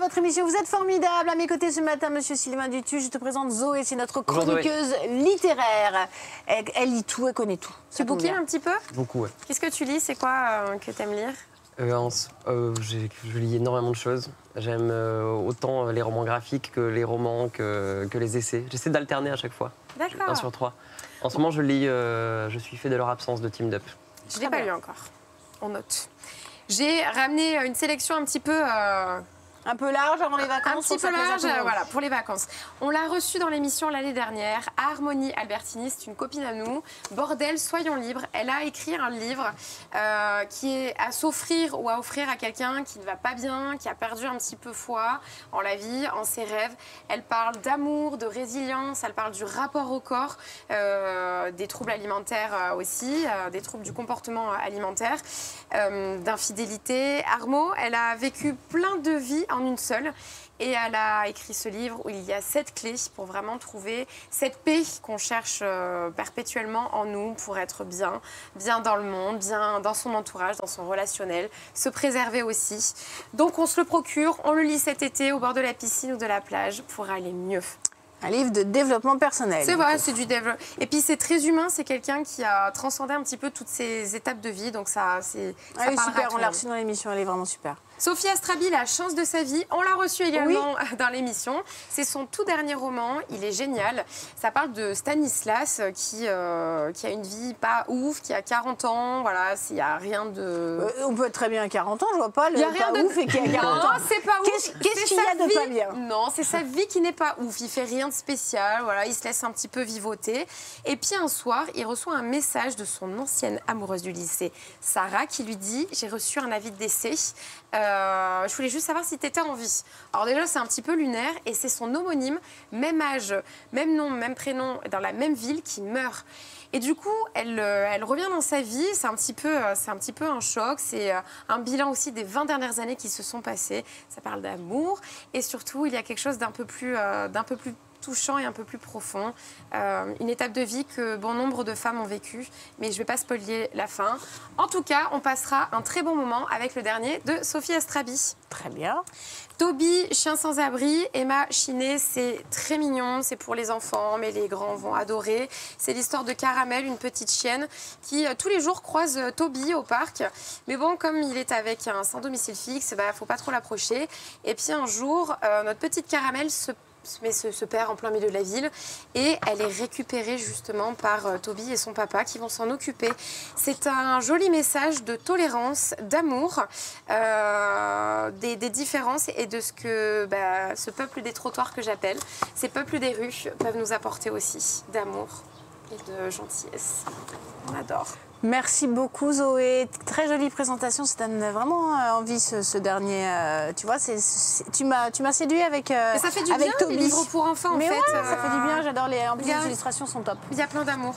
Votre émission, vous êtes formidable. À mes côtés ce matin, monsieur Sylvain Dutu, je te présente Zoé, c'est notre chroniqueuse littéraire. Elle lit tout, elle connaît tout. Tu bouquines un petit peu? Beaucoup, ouais. Qu'est-ce que tu lis? C'est quoi que tu aimes lire? Je lis énormément de choses. J'aime autant les romans graphiques que les romans, que les essais. J'essaie d'alterner à chaque fois. D'accord. 1 sur 3. En ce moment, je lis Je suis fait de leur absence de Team Up. Je ne l'ai pas lu encore. On note. J'ai ramené une sélection un petit peu... Un peu large avant les vacances. Un petit peu large, voilà, pour les vacances. On l'a reçue dans l'émission l'année dernière. Harmonie Albertini, c'est une copine à nous. Bordel, soyons libres. Elle a écrit un livre qui est à s'offrir ou à offrir à quelqu'un qui ne va pas bien, qui a perdu un petit peu foi en la vie, en ses rêves. Elle parle d'amour, de résilience, elle parle du rapport au corps, des troubles alimentaires aussi, des troubles du comportement alimentaire, d'infidélité. Armo, elle a vécu plein de vies en une seule. Et elle a écrit ce livre où il y a 7 clés pour vraiment trouver cette paix qu'on cherche perpétuellement en nous pour être bien, bien dans le monde, bien dans son entourage, dans son relationnel, se préserver aussi. Donc on se le procure, on le lit cet été au bord de la piscine ou de la plage pour aller mieux. Un livre de développement personnel. C'est vrai, c'est du développement. Et puis c'est très humain, c'est quelqu'un qui a transcendé un petit peu toutes ces étapes de vie. Donc ça, c'est super, on l'a reçue dans l'émission, elle est vraiment super. Sophie Astrabi, La chance de sa vie, on l'a reçue également dans l'émission. C'est son tout dernier roman, il est génial. Ça parle de Stanislas qui a une vie pas ouf, qui a 40 ans, voilà, s'il n'y a rien de... on peut être très bien à 40 ans, je vois pas le y a rien pas de... ouf et qui a 40 ans. Non, c'est pas ouf. Qu'est-ce qu'il y a de pas bien? Non, c'est sa vie qui n'est pas ouf, il fait rien de spécial, voilà, il se laisse un petit peu vivoter. Et puis un soir, il reçoit un message de son ancienne amoureuse du lycée, Sarah, qui lui dit « J'ai reçu un avis de décès. Je voulais juste savoir si tu étais en vie. » Alors déjà, c'est un petit peu lunaire et c'est son homonyme, même âge, même nom, même prénom, dans la même ville, qui meurt. Et du coup, elle revient dans sa vie, c'est un petit peu un choc, c'est un bilan aussi des 20 dernières années qui se sont passées. Ça parle d'amour et surtout, il y a quelque chose d'un peu plus touchant et un peu plus profond. Une étape de vie que bon nombre de femmes ont vécue, mais je ne vais pas spoiler la fin. En tout cas, on passera un très bon moment avec le dernier de Sophie Astrabi. Très bien. Toby, chien sans abri. Emma Chiné, c'est très mignon, c'est pour les enfants, mais les grands vont adorer. C'est l'histoire de Caramel, une petite chienne qui tous les jours croise Toby au parc. Mais bon, comme il est avec un sans domicile fixe, bah, faut pas trop l'approcher. Et puis un jour, notre petite Caramel se perd en plein milieu de la ville et elle est récupérée justement par Toby et son papa qui vont s'en occuper. C'est un joli message de tolérance, d'amour, des différences et de ce que ce peuple des trottoirs que j'appelle, ces peuples des rues peuvent nous apporter aussi, d'amour et de gentillesse. On adore. Merci beaucoup Zoé, très jolie présentation, ça donne vraiment envie ce dernier, tu vois, tu m'as séduit avec Toby. Ça fait du bien, les livres pour enfants en fait. Ouais, ça fait du bien, j'adore en plus les illustrations sont top. Il y a plein d'amour.